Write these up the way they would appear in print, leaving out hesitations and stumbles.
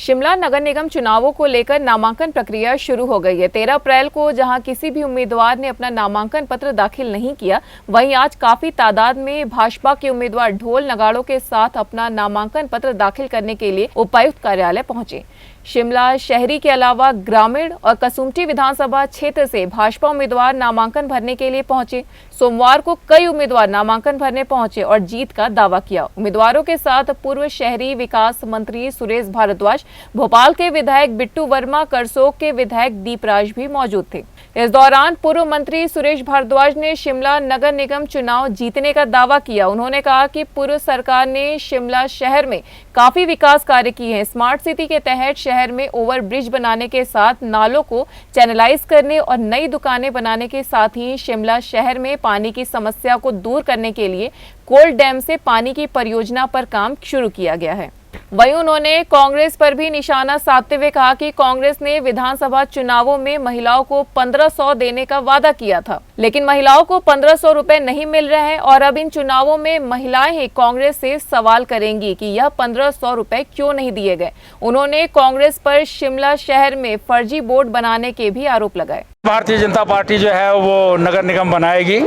शिमला नगर निगम चुनावों को लेकर नामांकन प्रक्रिया शुरू हो गई है। 13 अप्रैल को जहां किसी भी उम्मीदवार ने अपना नामांकन पत्र दाखिल नहीं किया, वहीं आज काफी तादाद में भाजपा के उम्मीदवार ढोल नगाड़ों के साथ अपना नामांकन पत्र दाखिल करने के लिए उपायुक्त कार्यालय पहुंचे। शिमला शहरी के अलावा ग्रामीण और कसुम्पटी विधानसभा क्षेत्र से भाजपा उम्मीदवार नामांकन भरने के लिए पहुंचे। सोमवार को कई उम्मीदवार नामांकन भरने पहुंचे और जीत का दावा किया। उम्मीदवारों के साथ पूर्व शहरी विकास मंत्री सुरेश भारद्वाज, भोपाल के विधायक बिट्टू वर्मा, करसोग के विधायक दीपराज भी मौजूद थे। इस दौरान पूर्व मंत्री सुरेश भारद्वाज ने शिमला नगर निगम चुनाव जीतने का दावा किया। उन्होंने कहा कि पूर्व सरकार ने शिमला शहर में काफी विकास कार्य किए हैं। स्मार्ट सिटी के तहत शहर में ओवरब्रिज बनाने के साथ नालों को चैनलाइज करने और नई दुकानें बनाने के साथ ही शिमला शहर में पानी की समस्या को दूर करने के लिए कोल्ड डैम से पानी की परियोजना पर काम शुरू किया गया है। वहीं उन्होंने कांग्रेस पर भी निशाना साधते हुए कहा कि कांग्रेस ने विधानसभा चुनावों में महिलाओं को 1500 देने का वादा किया था, लेकिन महिलाओं को 1500 रुपए नहीं मिल रहे हैं और अब इन चुनावों में महिलाएं ही कांग्रेस से सवाल करेंगी कि यह 1500 रुपए क्यों नहीं दिए गए। उन्होंने कांग्रेस पर शिमला शहर में फर्जी बोर्ड बनाने के भी आरोप लगाए। भारतीय जनता पार्टी जो है वो नगर निगम बनाएगी,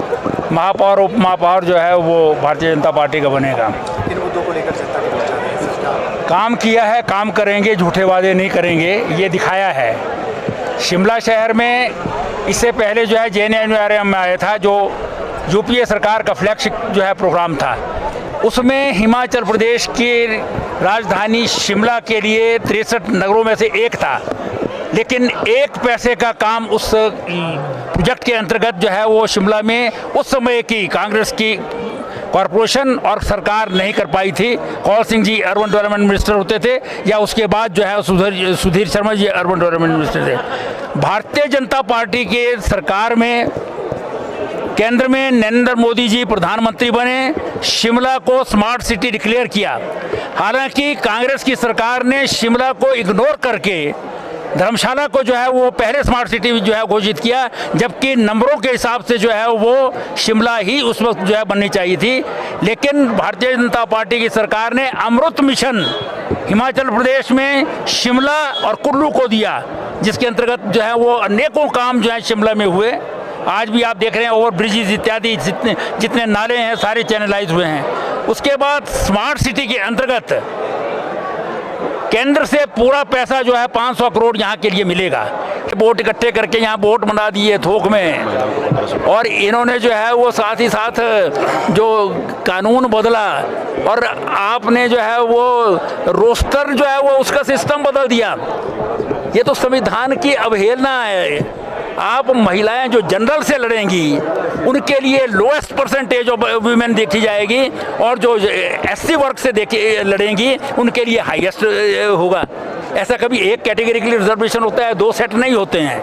महापौर उप महापौर जो है वो भारतीय जनता पार्टी का बनेगा। इन मुद्दों को लेकर जनता की काम किया है, काम करेंगे, झूठे वादे नहीं करेंगे, ये दिखाया है। शिमला शहर में इससे पहले जो है JNNURM में आया था, जो यूपीए सरकार का फ्लैगशिप जो है प्रोग्राम था, उसमें हिमाचल प्रदेश की राजधानी शिमला के लिए 63 नगरों में से एक था, लेकिन एक पैसे का काम उस प्रोजेक्ट के अंतर्गत जो है वो शिमला में उस समय की कांग्रेस की कॉरपोरेशन और सरकार नहीं कर पाई थी। Kaul Singh ji urban development minister होते थे या उसके बाद जो है Sudhir Sharma ji urban development minister थे। भारतीय जनता पार्टी के सरकार में केंद्र में नरेंद्र मोदी जी प्रधानमंत्री बने, शिमला को स्मार्ट सिटी डिक्लेयर किया। हालांकि कांग्रेस की सरकार ने शिमला को इग्नोर करके धर्मशाला को जो है वो पहले स्मार्ट सिटी जो है घोषित किया, जबकि नंबरों के हिसाब से जो है वो शिमला ही उस वक्त जो है बननी चाहिए थी। लेकिन भारतीय जनता पार्टी की सरकार ने अमृत मिशन हिमाचल प्रदेश में शिमला और कुल्लू को दिया, जिसके अंतर्गत जो है वो अनेकों काम जो है शिमला में हुए। आज भी आप देख रहे हैं ओवर ब्रिजेज इत्यादि जितने नाले हैं सारे चैनलाइज हुए हैं। उसके बाद स्मार्ट सिटी के अंतर्गत केंद्र से पूरा पैसा जो है 500 करोड़ यहाँ के लिए मिलेगा। वोट इकट्ठे करके यहाँ वोट बना दिए थोक में, और इन्होंने जो है वो साथ ही साथ जो कानून बदला और आपने जो है वो रोस्टर जो है वो उसका सिस्टम बदल दिया। ये तो संविधान की अवहेलना है। आप महिलाएं जो जनरल से लड़ेंगी उनके लिए लोएस्ट परसेंटेज ऑफ वुमेन देखी जाएगी, और जो SC वर्ग से लड़ेंगी उनके लिए हाईएस्ट होगा। ऐसा कभी एक कैटेगरी के लिए रिजर्वेशन होता है, 2 सेट नहीं होते हैं।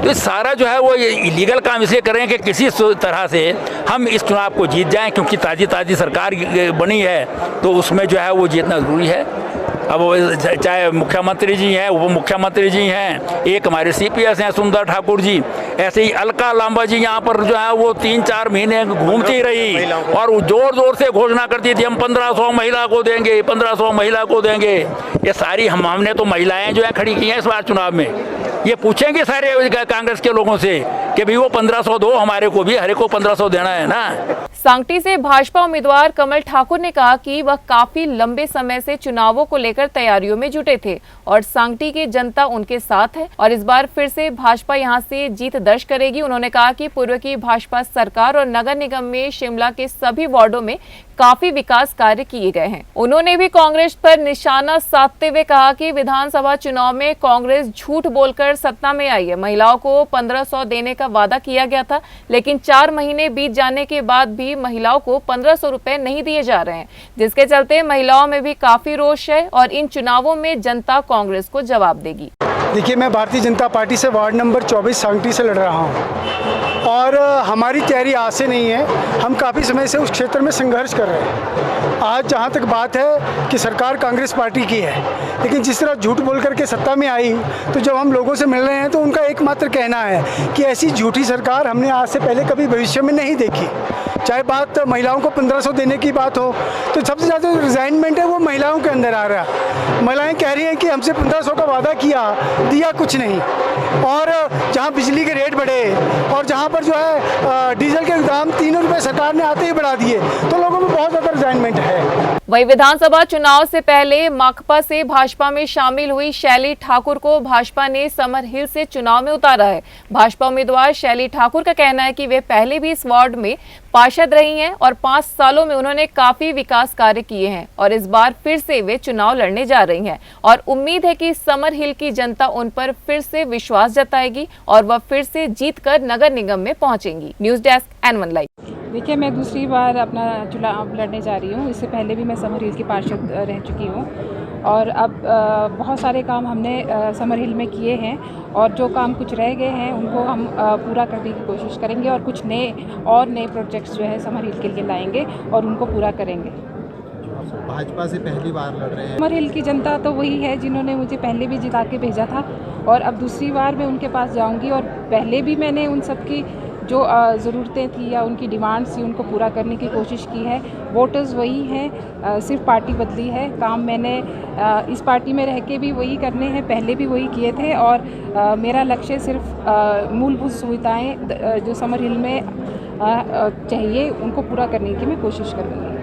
तो सारा जो है वो इलीगल काम इसलिए करें कि किसी तरह से हम इस चुनाव को जीत जाएं, क्योंकि ताज़ी सरकार बनी है तो उसमें जो है वो जीतना ज़रूरी है। अब चाहे मुख्यमंत्री जी हैं, उप मुख्यमंत्री जी हैं, एक हमारे CPS हैं सुंदर ठाकुर जी, ऐसे ही अलका लांबा जी यहाँ पर जो है वो 3-4 महीने घूमती रही और जोर जोर से घोषणा करती थी हम 1500 महिला को देंगे, 1500 महिला को देंगे। ये सारी हमने तो महिलाएं जो है खड़ी की हैं इस बार चुनाव में। ये पूछेंगे सारे कांग्रेस के लोगों से कि भाई वो 1500 दो, हमारे को भी, हरे को 1500 देना है ना। सांगटी से भाजपा उम्मीदवार कमल ठाकुर ने कहा कि वह काफी लंबे समय से चुनावों को लेकर तैयारियों में जुटे थे और सांगटी की जनता उनके साथ है और इस बार फिर से भाजपा यहां से जीत दर्ज करेगी। उन्होंने कहा कि पूर्व की भाजपा सरकार और नगर निगम में शिमला के सभी वार्डों में काफी विकास कार्य किए गए हैं। उन्होंने भी कांग्रेस पर निशाना साधते हुए कहा कि विधानसभा चुनाव में कांग्रेस झूठ बोलकर सत्ता में आई है। महिलाओं को 1500 देने का वादा किया गया था, लेकिन 4 महीने बीत जाने के बाद भी महिलाओं को 1500 रुपए नहीं दिए जा रहे हैं, जिसके चलते महिलाओं में भी काफी रोष है और इन चुनावों में जनता कांग्रेस को जवाब देगी। देखिए, मैं भारतीय जनता पार्टी से वार्ड नंबर 24 सांगटी से लड़ रहा हूँ और हमारी तैयारी आज से नहीं है। हम काफ़ी समय से उस क्षेत्र में संघर्ष कर रहे हैं। आज जहाँ तक बात है कि सरकार कांग्रेस पार्टी की है, लेकिन जिस तरह झूठ बोल करके सत्ता में आई, तो जब हम लोगों से मिल रहे हैं तो उनका एकमात्र कहना है कि ऐसी झूठी सरकार हमने आज से पहले कभी भविष्य में नहीं देखी। चाहे बात महिलाओं को 1500 देने की बात हो, तो सबसे ज़्यादा रिजाइनमेंट है वो महिलाओं के अंदर आ रहा है। महिलाएं कह रही हैं कि हमसे 1500 का वादा किया, दिया कुछ नहीं। और जहां बिजली के रेट बढ़े और जहां पर जो है डीजल के दाम 3 रुपये सरकार ने आते ही बढ़ा दिए, तो लोगों में बहुत ज़्यादा रिजाइनमेंट है। वहीं विधानसभा चुनाव से पहले माकपा से भाजपा में शामिल हुई शैली ठाकुर को भाजपा ने समर हिल से चुनाव में उतारा है। भाजपा उम्मीदवार शैली ठाकुर का कहना है कि वे पहले भी इस वार्ड में पार्षद रही हैं और 5 सालों में उन्होंने काफी विकास कार्य किए हैं और इस बार फिर से वे चुनाव लड़ने जा रही हैं और उम्मीद है कि समर हिल की जनता उन पर फिर से विश्वास जताएगी और वह फिर से जीतकर नगर निगम में पहुंचेंगी। News desk N1 live. देखिए, मैं दूसरी बार अपना चुनाव लड़ने जा रही हूँ। इससे पहले भी मैं समर हिल की पार्षद रह चुकी हूँ और अब बहुत सारे काम हमने समर हिल में किए हैं और जो काम कुछ रह गए हैं उनको हम पूरा करने की कोशिश करेंगे और कुछ नए प्रोजेक्ट्स जो है समर हिल के लिए लाएंगे और उनको पूरा करेंगे। भाजपा से पहली बार लड़ रहे हैं। समर हिल की जनता तो वही है जिन्होंने मुझे पहले भी जिता के भेजा था और अब दूसरी बार मैं उनके पास जाऊंगी और पहले भी मैंने उन सब की जो ज़रूरतें थी या उनकी डिमांड्स थी उनको पूरा करने की कोशिश की है। वोटर्स वही हैं, सिर्फ पार्टी बदली है। काम मैंने इस पार्टी में रह के भी वही करने हैं, पहले भी वही किए थे और मेरा लक्ष्य सिर्फ मूलभूत सुविधाएं जो समर हिल में चाहिए उनको पूरा करने की मैं कोशिश करूँगी।